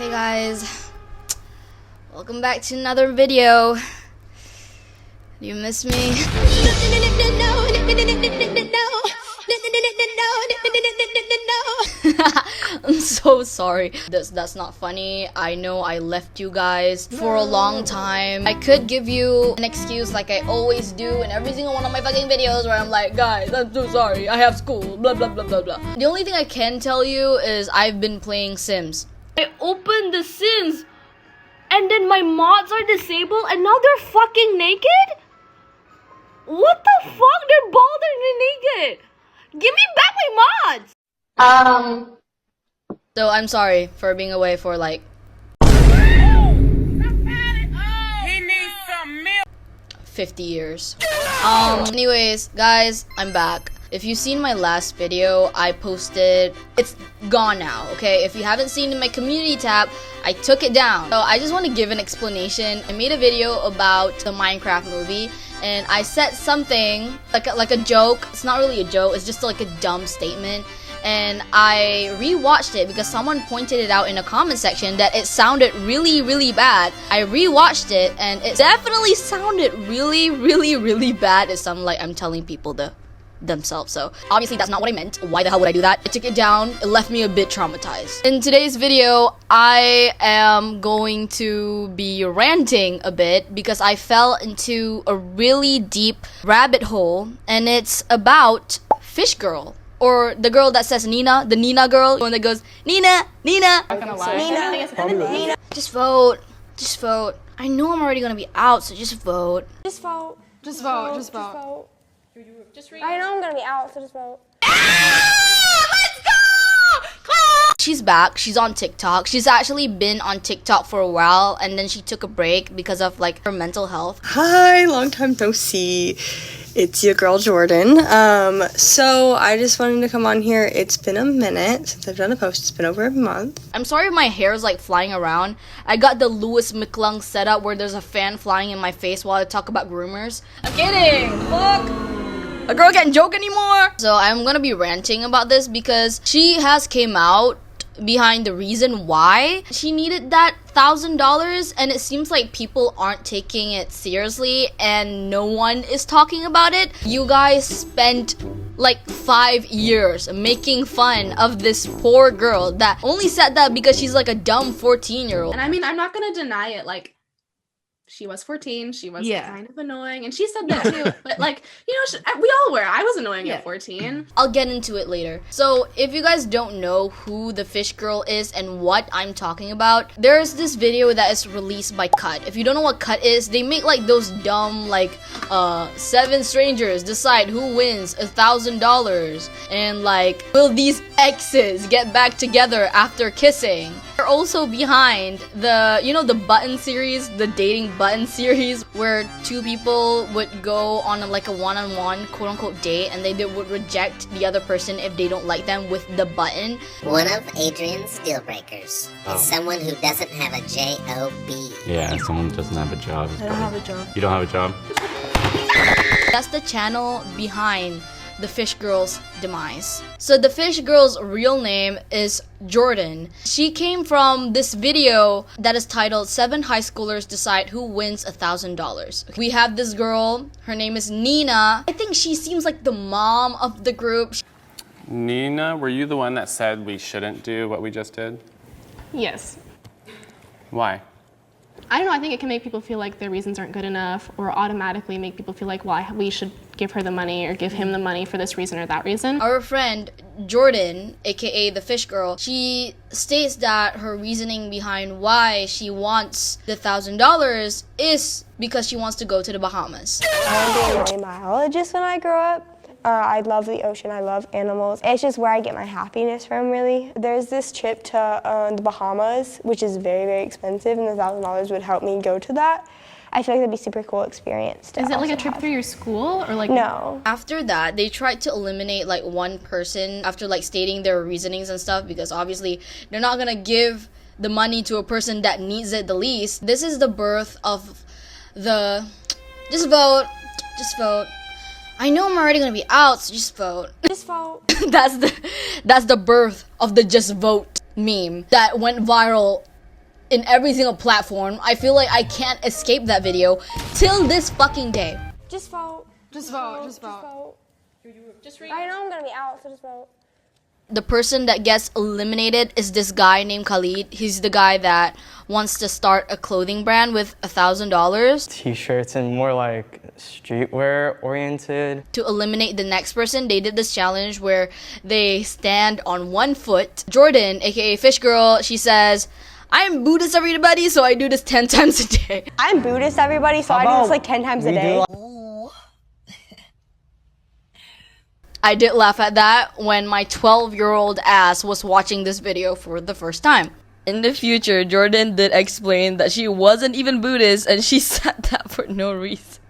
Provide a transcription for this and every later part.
Hey guys, welcome back to another video. You miss me? I'm so sorry. That's not funny. I know I left you guys for a long time. I could give you an excuse like I always do in every single one of my fucking videos where I'm like, guys, I'm so sorry. I have school, blah blah blah blah blah. The only thing I can tell you is I've been playing Sims. I opened the Sims and then my mods are disabled and now they're fucking naked? What the fuck? They're bald and naked. Give me back my mods. So I'm sorry for being away for like 50 years. Anyways, guys, I'm back. If you've seen my last video, I posted, it's gone now, okay? If you haven't seen in my community tab, I took it down. So I just want to give an explanation. I made a video about the Minecraft movie, and I said something like a joke. It's not really a joke, it's just like a dumb statement. And I rewatched it because someone pointed it out in a comment section that it sounded really bad. I rewatched it and it definitely sounded really bad. It sounded like I'm telling people themselves. So obviously that's not what I meant. Why the hell would I do that? I took it down. It left me a bit traumatized. In today's video, I am going to be ranting a bit because I fell into a really deep rabbit hole, and it's about Fish Girl. Or the girl that says Nina, the Nina girl, the one that goes, Nina, Nina. I'm not gonna lie. Nina. Just vote. Just vote. I know I'm already gonna be out, so just vote. Just vote. Just vote. Just vote. Just read. I know I'm gonna be out, so just vote. Let's go! She's back. She's on TikTok. She's actually been on TikTok for a while, and then she took a break because of like her mental health. Hi, long time no see. It's your girl Jordan. So I just wanted to come on here. It's been a minute since I've done a post. It's been over a month. I'm sorry if my hair is like flying around. I got the Louis McClung setup where there's a fan flying in my face while I talk about groomers. I'm kidding. Fuck. A girl can't joke anymore. So I'm gonna be ranting about this because she has came out behind the reason why she needed that $1,000, and it seems like people aren't taking it seriously and no one is talking about it. You guys spent like 5 years making fun of this poor girl that only said that because she's like a dumb 14-year-old. And I mean, I'm not gonna deny it. Like, she was 14. She was kind of annoying, and she said that too. But like, you know, we all were. I was annoying at 14. I'll get into it later. So if you guys don't know who the Fish Girl is and what I'm talking about, there's this video that is released by Cut. If you don't know what Cut is, they make like those dumb like 7 strangers decide who wins $1,000, and like, will these exes get back together after kissing? They're also behind the, you know, the button series, the dating button series, where 2 people would go on like a one-on-one quote-unquote date, and they would reject the other person if they don't like them with the button. One of Adrian's deal breakers is someone who doesn't have a job. Yeah, someone who doesn't have a job. I don't have a job. You don't have a job? That's the channel behind the Fish Girl's demise. So the Fish Girl's real name is Jordyn. She came from this video that is titled 7 High Schoolers Decide Who Wins $1,000. We have this girl, her name is Nina. I think she seems like the mom of the group. Nina, were you the one that said we shouldn't do what we just did? Yes. Why? I don't know. I think it can make people feel like their reasons aren't good enough, or automatically make people feel like why we should give her the money or give him the money for this reason or that reason. Our friend Jordyn, aka the Fish Girl, she states that her reasoning behind why she wants the $1,000 is because she wants to go to the Bahamas. I want to be a marine biologist when I grow up. I love the ocean, I love animals. It's just where I get my happiness from, really. There's this trip to the Bahamas, which is very expensive, and the $1,000 would help me go to that. I feel like that'd be a super cool experience. Is it like a trip through your school, or like? No. After that, they tried to eliminate like one person after like stating their reasonings and stuff, because obviously they're not gonna give the money to a person that needs it the least. This is the birth of the just vote. I know I'm already gonna be out, so just vote. Just vote. That's the birth of the just vote meme that went viral in every single platform. I feel like I can't escape that video till this fucking day. Just vote. Just vote. Just vote. Just read. I know I'm gonna be out, so just vote. The person that gets eliminated is this guy named Khalid. He's the guy that wants to start a clothing brand with $1,000. T-shirts and more like streetwear oriented. To eliminate the next person, they did this challenge where they stand on one foot. Jordyn, aka Fish Girl, she says, I'm Buddhist, everybody, so I do this 10 times a day. I'm Buddhist, everybody, so I do this like 10 times a day. I did laugh at that when my 12-year-old ass was watching this video for the first time. In the future, Jordyn did explain that she wasn't even Buddhist and she said that for no reason.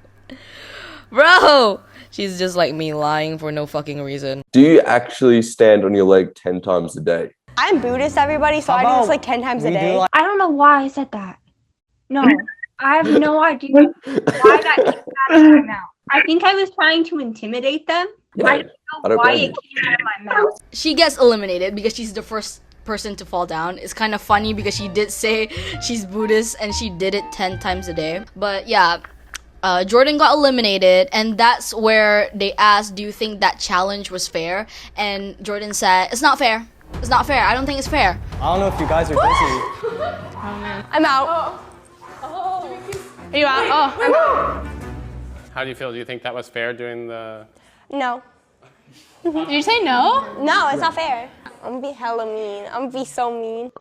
Bro! She's just like me lying for no fucking reason. Do you actually stand on your leg 10 times a day? I'm Buddhist, everybody, so I do this like 10 times a day. I don't know why I said that. No, I have no idea why that came out of my mouth. I think I was trying to intimidate them. Yeah, I don't know why it came out of my mouth. She gets eliminated because she's the first person to fall down. It's kind of funny because she did say she's Buddhist and she did it 10 times a day. But yeah, Jordyn got eliminated, and that's where they asked, do you think that challenge was fair? And Jordyn said, it's not fair. It's not fair. I don't think it's fair. I don't know if you guys are busy. I'm out. Are you out? Oh, I'm out. How do you feel? Do you think that was fair doing the... No. Did you say no? No, it's not fair. I'm gonna be hella mean. I'm gonna be so mean.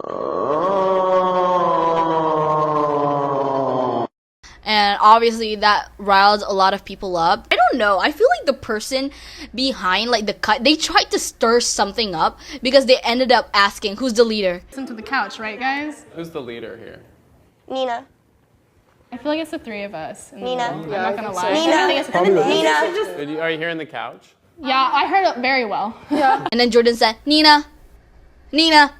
And obviously that riled a lot of people up. I don't know. I feel like the person behind like the cut, they tried to stir something up because they ended up asking, who's the leader? Listen to the couch, right, guys? Who's the leader here? Nina. I feel like it's the three of us. Nina. I'm not gonna lie. Nina. Nina. Are you hearing the couch? Yeah, I heard it very well. Yeah. And then Jordyn said, Nina.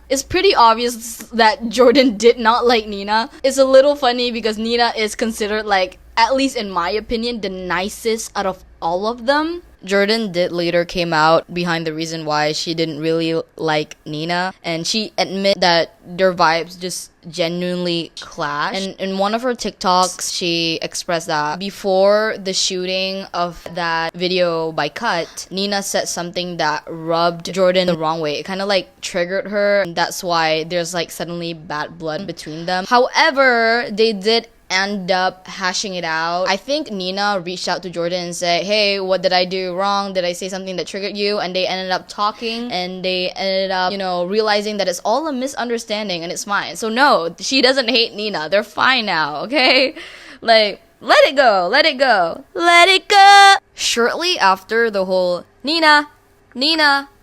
It's pretty obvious that Jordyn did not like Nina. It's a little funny because Nina is considered, like, at least in my opinion, the nicest out of all of them. Jordyn did later came out behind the reason why she didn't really like Nina, and she admitted that their vibes just genuinely clash. And in one of her TikToks, she expressed that before the shooting of that video by Cut, Nina said something that rubbed Jordyn the wrong way. It kind of like triggered her, and that's why there's like suddenly bad blood between them. However, they did end up hashing it out. I think Nina reached out to Jordyn and said, hey, what did I do wrong? Did I say something that triggered you? And they ended up talking, and they ended up, realizing that it's all a misunderstanding and it's fine. So no, she doesn't hate Nina. They're fine now, okay? Like, let it go, let it go, let it go. Shortly after the whole Nina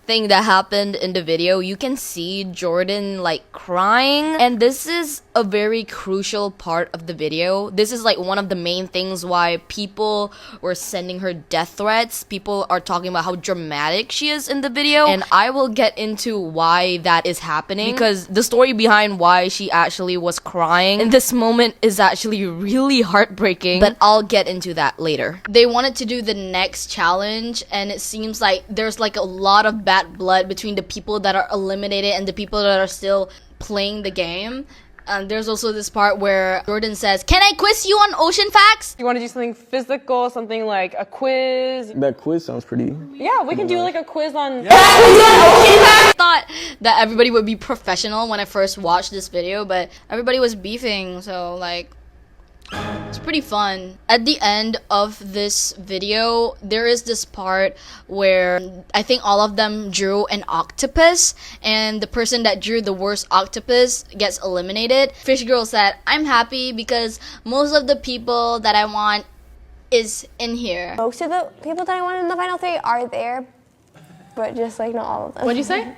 thing that happened in the video, you can see Jordyn like crying, and this is a very crucial part of the video. This is like one of the main things why people were sending her death threats. People are talking about how dramatic she is in the video, and I will get into why that is happening, because the story behind why she actually was crying in this moment is actually really heartbreaking, but I'll get into that later. They wanted to do the next challenge, and it seems like there's like a lot of bad blood between the people that are eliminated and the people that are still playing the game. There's also this part where Jordyn says, can I quiz you on ocean facts? You want to do something physical, something like a quiz? That quiz sounds pretty... Yeah, we can do like a quiz on... Yeah. I thought that everybody would be professional when I first watched this video, but everybody was beefing, so like... it's pretty fun. At the end of this video, there is this part where I think all of them drew an octopus, and the person that drew the worst octopus gets eliminated. Fish Girl said, I'm happy because most of the people that I want is in here. Most of the people that I wanted in the final three are there, but just like not all of them. What'd you say?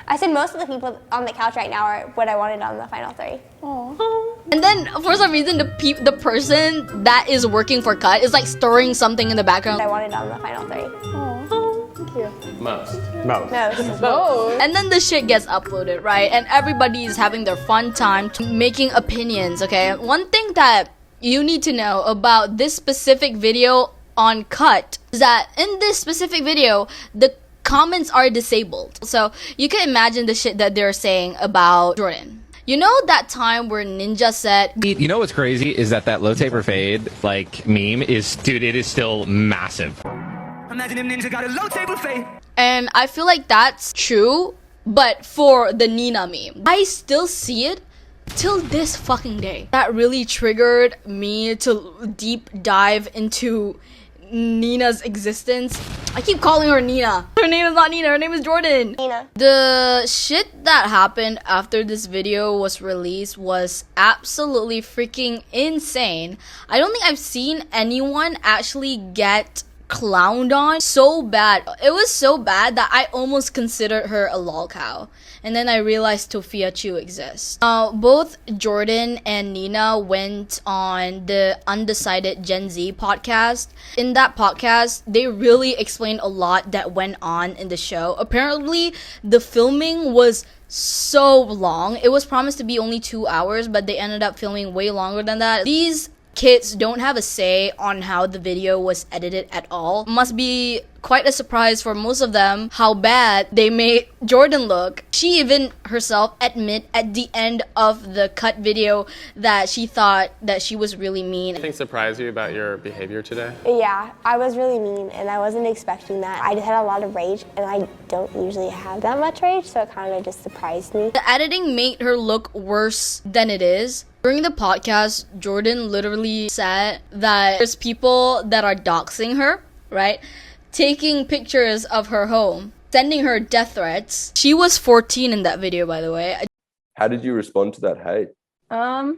I said most of the people on the couch right now are what I wanted on the final three. Aww. And then for some reason the person that is working for Cut is like stirring something in the background. I wanted on the final three. Aww. Thank you. Most. And then the shit gets uploaded, right? And everybody is having their fun time making opinions, okay? One thing that you need to know about this specific video on Cut is that in this specific video, the comments are disabled. So you can imagine the shit that they're saying about Jordyn. You know that time where Ninja said, You know what's crazy is that low taper fade like meme is, dude, it is still massive. Imagine him Ninja got a low taper fade. and I feel like that's true, but for the Nina meme, I still see it till this fucking day. That really triggered me to deep dive into Nina's existence. I keep calling her Nina. Her name is not Nina, her name is Jordyn. Nina. The shit that happened after this video was released was absolutely freaking insane. I don't think I've seen anyone actually get clowned on so bad. It was so bad that I almost considered her a lol cow. And then I realized Tofia Chu exists. Both Jordyn and Nina went on the Undecided Gen Z podcast. In that podcast, they really explained a lot that went on in the show. Apparently, the filming was so long. It was promised to be only 2 hours, but they ended up filming way longer than that. These kids don't have a say on how the video was edited at all. Must be quite a surprise for most of them how bad they made Jordyn look. She even herself admit at the end of the cut video that she thought that she was really mean. Anything surprised you about your behavior today? Yeah, I was really mean and I wasn't expecting that. I had a lot of rage and I don't usually have that much rage, so it kind of just surprised me. The editing made her look worse than it is. During the podcast, Jordyn literally said that there's people that are doxing her, right? Taking pictures of her home, sending her death threats. She was 14 in that video, by the way. How did you respond to that hate? I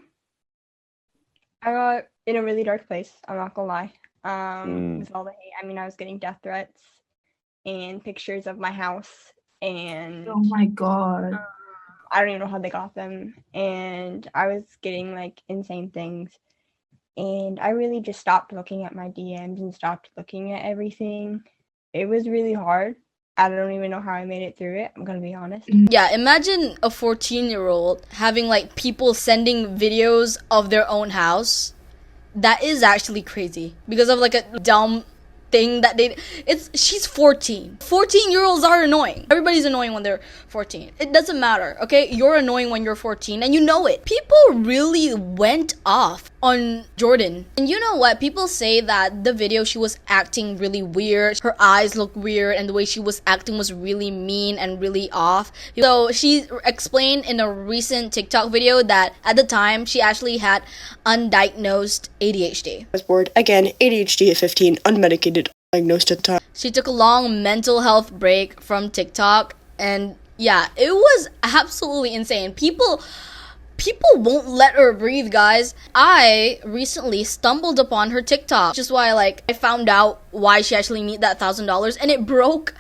got in a really dark place, I'm not gonna lie. With all the hate. I mean, I was getting death threats and pictures of my house, and Oh my god. I don't even know how they got them, and I was getting like insane things, and I really just stopped looking at my DMs and stopped looking at everything. It was really hard. I don't even know how I made it through it, I'm gonna be honest. Yeah, imagine a 14-year-old having like people sending videos of their own house. That is actually crazy because of like a dumb thing that she's 14. 14-year-olds are annoying. Everybody's annoying when they're 14. It doesn't matter, okay? You're annoying when you're 14 and you know it. People really went off on Jordyn. And you know what? People say that the video she was acting really weird. Her eyes look weird and the way she was acting was really mean and really off. So she explained in a recent TikTok video that at the time she actually had undiagnosed ADHD. I was bored. Again, ADHD at 15, unmedicated, diagnosed at the time. She took a long mental health break from TikTok, and yeah, it was absolutely insane. People won't let her breathe, guys. I recently stumbled upon her TikTok, which is why I found out why she actually need that $1,000, and it broke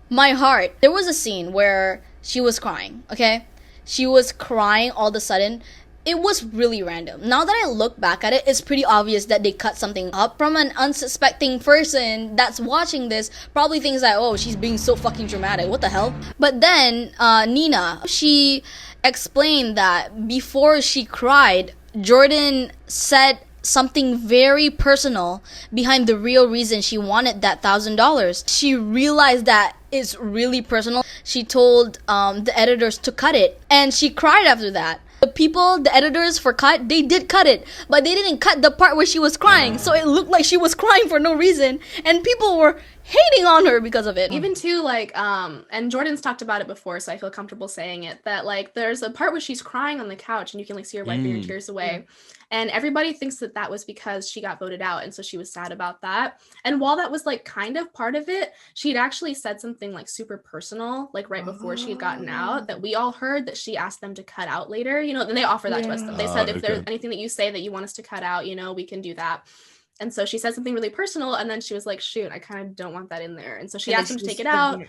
my heart. There was a scene where she was crying, okay? She was crying all of a sudden. It was really random. Now that I look back at it, it's pretty obvious that they cut something up from an unsuspecting person that's watching this. Probably thinks that, oh, she's being so fucking dramatic. What the hell? But then, Nina, she explained that before she cried, Jordyn said something very personal behind the real reason she wanted that $1,000. She realized that it's really personal. She told the editors to cut it, and she cried after that. The editors for cut, they did cut it, but they didn't cut the part where she was crying, so it looked like she was crying for no reason, and people were hating on her because of it. Even too, and Jordyn's talked about it before, so I feel comfortable saying it, that there's a part where she's crying on the couch and you can see her wiping her tears away. And everybody thinks that was because she got voted out, and so she was sad about that. And while that was kind of part of it, she'd actually said something super personal, right before she had gotten out, that we all heard that she asked them to cut out later. Then they offer that to us. They said, if there's anything that you say that you want us to cut out, we can do that. And so she said something really personal, and then she was like, shoot, I kind of don't want that in there. And so she asked them to take it out,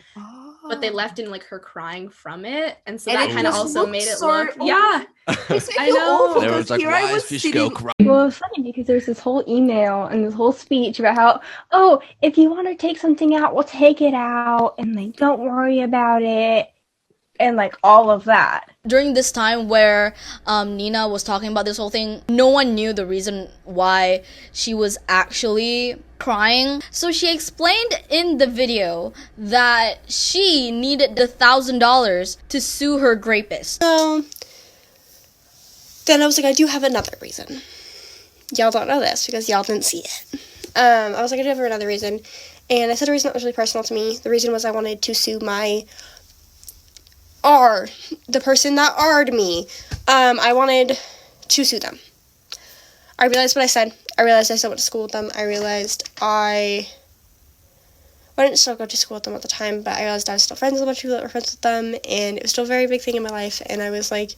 but they left in her crying from it. And so that kind of also made it look, yeah. I know. There was why is fish go cry? Well, it's funny because there's this whole email and this whole speech about how, oh, if you want to take something out, we'll take it out, and don't worry about it, and all of that. During this time where Nina was talking about this whole thing, no one knew the reason why she was actually crying. So she explained in the video that she needed the $1,000 to sue her rapist. So then I was like, I do have another reason. Y'all don't know this because y'all didn't see it. I was like, I do have another reason. And I said a reason that was really personal to me. The reason was I wanted to sue my the person that R'd me. I wanted to sue them. I realized what I said. I realized I still went to school with them. I realized I didn't still go to school with them at the time, but I realized I was still friends with a bunch of people that were friends with them, and it was still a very big thing in my life, and I was like,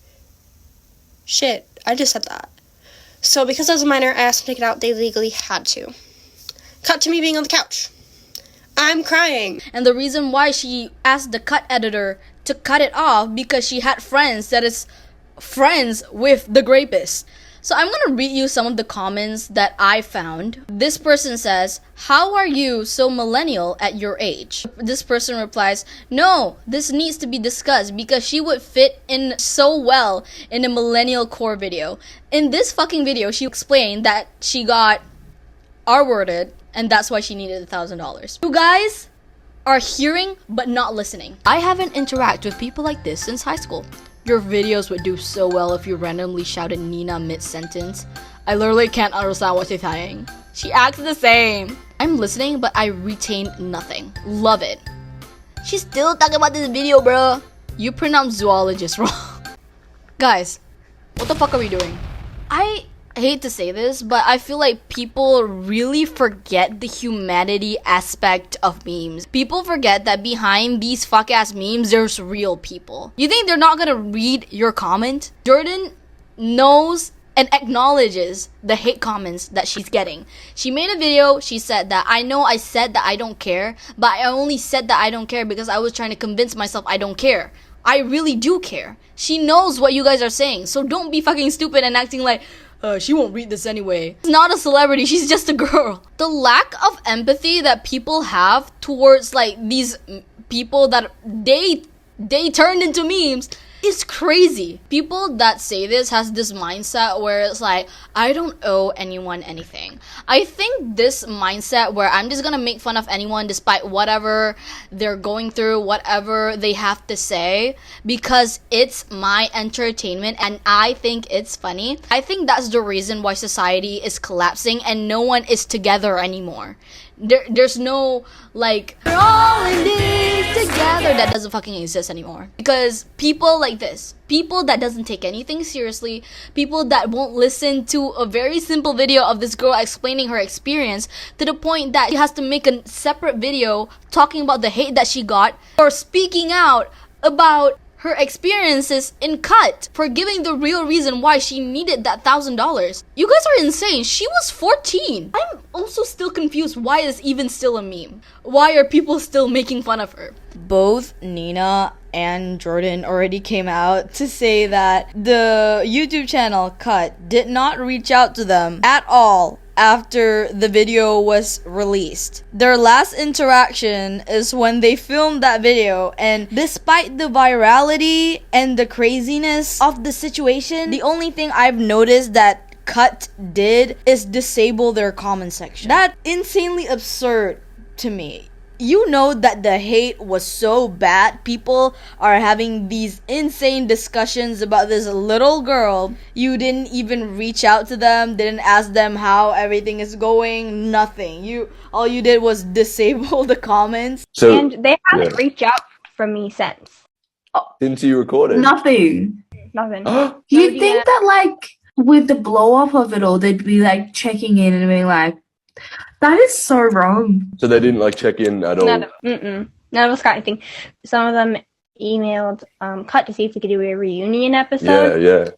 shit, I just said that. So because I was a minor, I asked them to take it out. They legally had to. Cut to me being on the couch. I'm crying. And the reason why she asked the cut editor to cut it off because she had friends that is friends with the rapist. So I'm gonna read you some of the comments that I found. This person says, "How are you so millennial at your age?" This person replies, "No, this needs to be discussed because she would fit in so well in a millennial core video." In this fucking video, she explained that she got R-worded and that's why she needed $1,000. You guys are hearing but not listening. I haven't interacted with people like this since high school. Your videos would do so well if you randomly shouted Nina mid-sentence. I literally can't understand what she's saying. She acts the same. I'm listening, but I retain nothing. Love it. She's still talking about this video, bro. You pronounce zoologist wrong. Guys, what the fuck are we doing? I hate to say this, but I feel like people really forget the humanity aspect of memes. People forget that behind these fuck-ass memes, there's real people. You think they're not gonna read your comment? Jordyn knows and acknowledges the hate comments that she's getting. She made a video, she said that, I know I said that I don't care, but I only said that I don't care because I was trying to convince myself I don't care. I really do care. She knows what you guys are saying, so don't be fucking stupid and acting like, she won't read this anyway. She's not a celebrity, she's just a girl. The lack of empathy that people have towards like these people that they turned into memes is crazy. People that say this has this mindset where it's like, I don't owe anyone anything. I think this mindset where I'm just gonna make fun of anyone despite whatever they're going through, whatever they have to say, because it's my entertainment and I think it's funny. I think that's the reason why society is collapsing and no one is together anymore. There's no like we're all in this together that doesn't fucking exist anymore, because people like this, people that doesn't take anything seriously, people that won't listen to a very simple video of this girl explaining her experience to the point that she has to make a separate video talking about the hate that she got or speaking out about her experiences in cut for giving the real reason why she needed that $1,000. You guys are insane. She was 14. I'm also still confused. Why is even still a meme? Why are people still making fun of her? Both Nina and Jordyn already came out to say that the YouTube channel Cut did not reach out to them at all after the video was released. Their last interaction is when they filmed that video, and despite the virality and the craziness of the situation, the only thing I've noticed that Cut did is disable their comment section. That's insanely absurd to me. You know that the hate was so bad. People are having these insane discussions about this little girl. You didn't even reach out to them, didn't ask them how everything is going, nothing. All you did was disable the comments. So, and they haven't reached out from me since. Since you recorded? Nothing. You think that like with the blow up of it all, they'd be like checking in and being like, that is so wrong. So they didn't like check in at all? None of us got anything. Some of them emailed Cut to see if we could do a reunion episode. Yeah.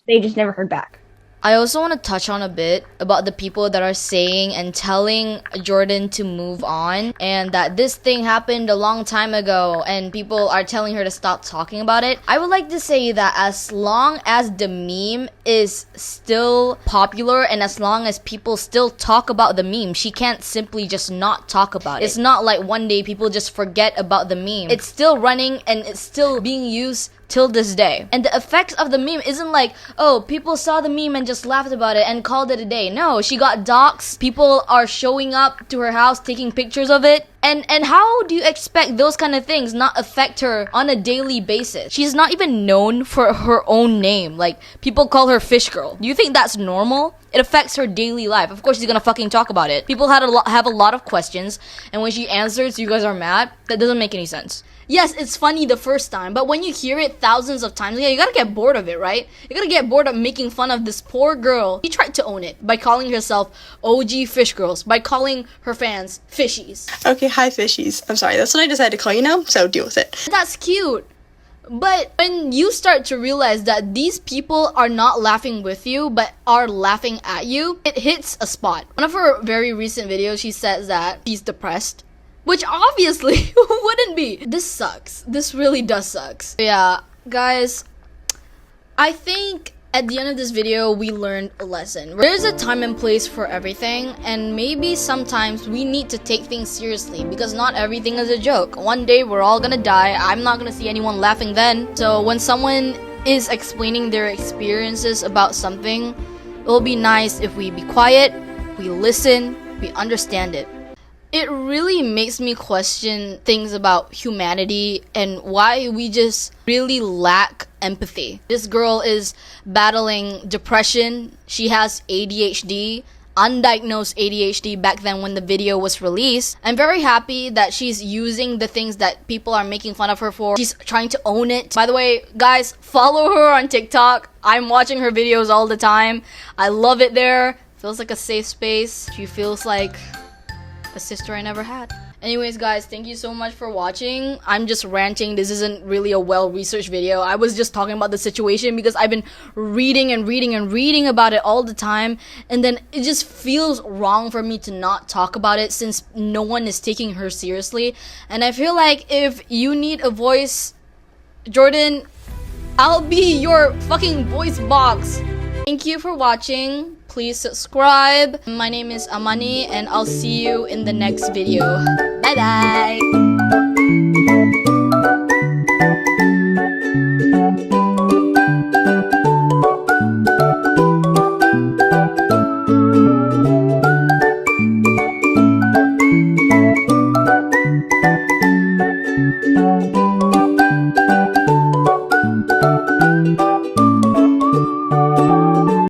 They just never heard back. I also want to touch on a bit about the people that are saying and telling Jordyn to move on, and that this thing happened a long time ago and people are telling her to stop talking about it. I would like to say that as long as the meme is still popular and as long as people still talk about the meme, she can't simply just not talk about it. It's not like one day people just forget about the meme. It's still running and it's still being used till this day. And the effects of the meme isn't like, oh, people saw the meme and just laughed about it and called it a day. No, she got doxxed. People are showing up to her house taking pictures of it. And how do you expect those kind of things not affect her on a daily basis? She's not even known for her own name. Like, people call her Fish Girl. Do you think that's normal? It affects her daily life. Of course, she's gonna fucking talk about it. People have a lot of questions, and when she answers, you guys are mad. That doesn't make any sense. Yes, it's funny the first time, but when you hear it thousands of times, yeah, you gotta get bored of it, right? You gotta get bored of making fun of this poor girl. She tried to own it by calling herself OG Fish Girls, by calling her fans Fishies. Okay, hi Fishies. I'm sorry, that's what I decided to call you now, so deal with it. That's cute. But when you start to realize that these people are not laughing with you, but are laughing at you, it hits a spot. One of her very recent videos, she says that she's depressed. Which obviously wouldn't be. This sucks. This really does suck. Yeah, guys, I think at the end of this video, we learned a lesson. There's a time and place for everything, and maybe sometimes we need to take things seriously because not everything is a joke. One day we're all gonna die. I'm not gonna see anyone laughing then. So when someone is explaining their experiences about something, it'll be nice if we be quiet, we listen, we understand it. It really makes me question things about humanity and why we just really lack empathy. This girl is battling depression. She has ADHD, undiagnosed ADHD back then when the video was released. I'm very happy that she's using the things that people are making fun of her for. She's trying to own it. By the way, guys, follow her on TikTok. I'm watching her videos all the time. I love it there. Feels like a safe space. She feels like a sister I never had. Anyways, guys, thank you so much for watching. I'm just ranting. This isn't really a well-researched video. I was just talking about the situation because I've been reading and reading and reading about it all the time, and then it just feels wrong for me to not talk about it since no one is taking her seriously. And I feel like if you need a voice, Jordyn, I'll be your fucking voice box. Thank you for watching. Please subscribe. My name is Amani, and I'll see you in the next video. Bye bye.